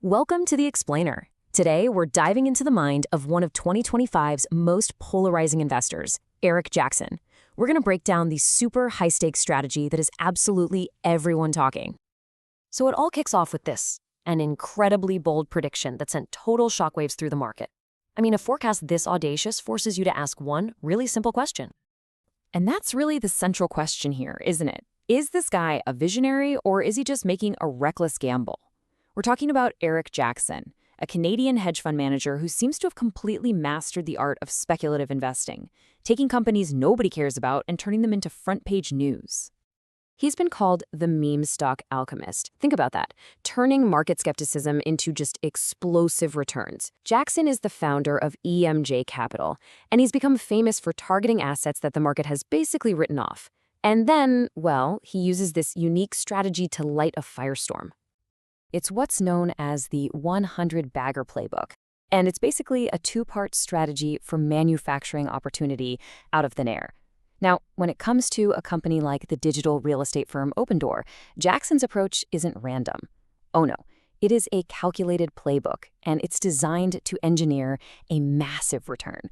Welcome to The Explainer. Today, we're diving into the mind of one of 2025's most polarizing investors, Eric Jackson. We're going to break down the super high-stakes strategy that is absolutely everyone talking. So it all kicks off with this, an incredibly bold prediction that sent total shockwaves through the market. I mean, a forecast this audacious forces you to ask one really simple question. And that's really the central question here, isn't it? Is this guy a visionary, or is he just making a reckless gamble? We're talking about Eric Jackson, a Canadian hedge fund manager who seems to have completely mastered the art of speculative investing, taking companies nobody cares about and turning them into front-page news. He's been called the meme stock alchemist. Think about that, turning market skepticism into just explosive returns. Jackson is the founder of EMJ Capital, and he's become famous for targeting assets that the market has basically written off. And then, well, he uses this unique strategy to light a firestorm. It's what's known as the 100 Bagger Playbook, and it's basically a two-part strategy for manufacturing opportunity out of thin air. Now, when it comes to a company like the digital real estate firm Opendoor, Jackson's approach isn't random. Oh no, it is a calculated playbook, and it's designed to engineer a massive return.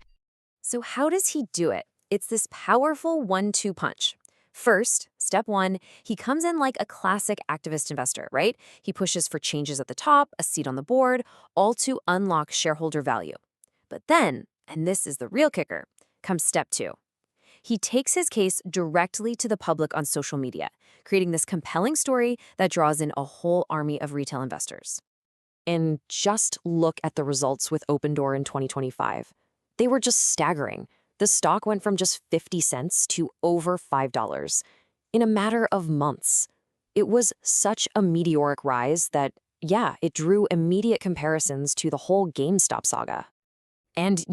So how does he do it? It's this powerful 1-2 punch. First, step one, he comes in like a classic activist investor, right? He pushes for changes at the top, a seat on the board, all to unlock shareholder value. But then, and this is the real kicker, comes step two. He takes his case directly to the public on social media, creating this compelling story that draws in a whole army of retail investors. And just look at the results with Opendoor in 2025. They were just staggering. The stock went from just 50 cents to over $5 in a matter of months. It was such a meteoric rise that, yeah, it drew immediate comparisons to the whole GameStop saga. And,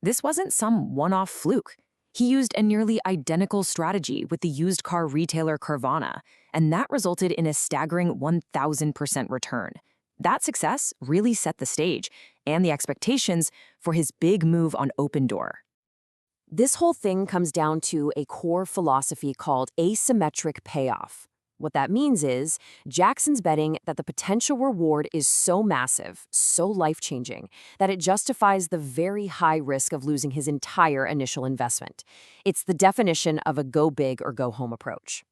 this wasn't some one-off fluke. He used a nearly identical strategy with the used car retailer Carvana, and that resulted in a staggering 1,000% return. That success really set the stage and the expectations for his big move on Opendoor. This whole thing comes down to a core philosophy called asymmetric payoff. What that means is Jackson's betting that the potential reward is so massive, so life-changing, that it justifies the very high risk of losing his entire initial investment. It's the definition of a go big or go home approach.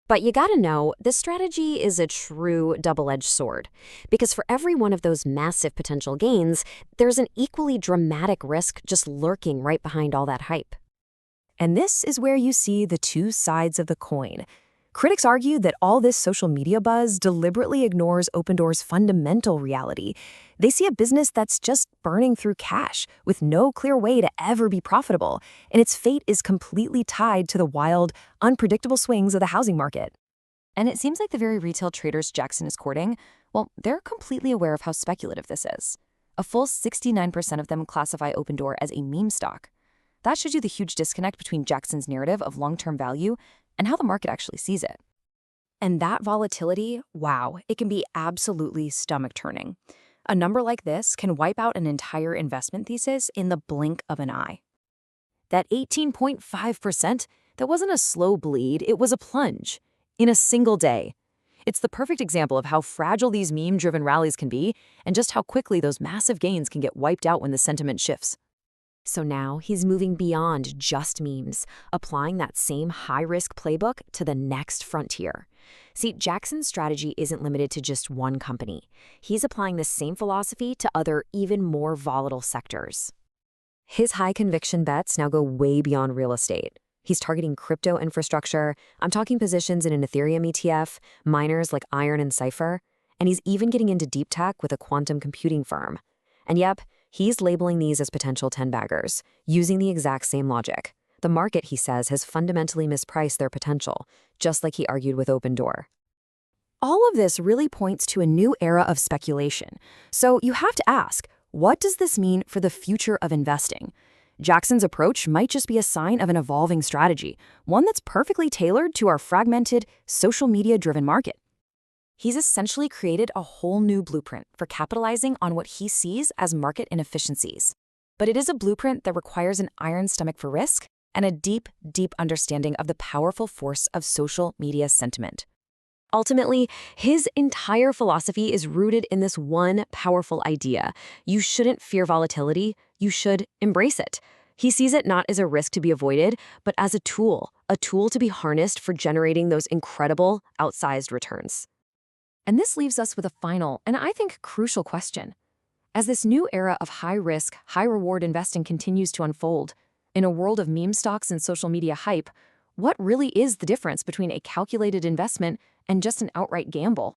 But you gotta know, this strategy is a true double-edged sword, because for every one of those massive potential gains, there's an equally dramatic risk just lurking right behind all that hype. And this is where you see the two sides of the coin. Critics argue that all this social media buzz deliberately ignores Opendoor's fundamental reality. They see a business that's just burning through cash, with no clear way to ever be profitable, and its fate is completely tied to the wild, unpredictable swings of the housing market. And it seems like the very retail traders Jackson is courting, well, they're completely aware of how speculative this is. A full 69% of them classify Opendoor as a meme stock. That shows you the huge disconnect between Jackson's narrative of long-term value and how the market actually sees it. And that volatility, wow, it can be absolutely stomach-turning. A number like this can wipe out an entire investment thesis in the blink of an eye. That 18.5%, that wasn't a slow bleed, it was a plunge in a single day. It's the perfect example of how fragile these meme-driven rallies can be and just how quickly those massive gains can get wiped out when the sentiment shifts. So now he's moving beyond just memes, applying that same high-risk playbook to the next frontier. See, Jackson's strategy isn't limited to just one company. He's applying the same philosophy to other, even more volatile sectors. His high-conviction bets now go way beyond real estate. He's targeting crypto infrastructure. I'm talking positions in an Ethereum ETF, miners like Iron and Cypher, and he's even getting into deep tech with a quantum computing firm. And yep, he's labeling these as potential 10-baggers, using the exact same logic. The market, he says, has fundamentally mispriced their potential, just like he argued with Opendoor. All of this really points to a new era of speculation. So you have to ask, what does this mean for the future of investing? Jackson's approach might just be a sign of an evolving strategy, one that's perfectly tailored to our fragmented, social media-driven market. He's essentially created a whole new blueprint for capitalizing on what he sees as market inefficiencies. But it is a blueprint that requires an iron stomach for risk and a deep, deep understanding of the powerful force of social media sentiment. Ultimately, his entire philosophy is rooted in this one powerful idea. You shouldn't fear volatility, you should embrace it. He sees it not as a risk to be avoided, but as a tool to be harnessed for generating those incredible, outsized returns. And this leaves us with a final, and I think crucial question. As this new era of high-risk, high-reward investing continues to unfold, in a world of meme stocks and social media hype, what really is the difference between a calculated investment and just an outright gamble?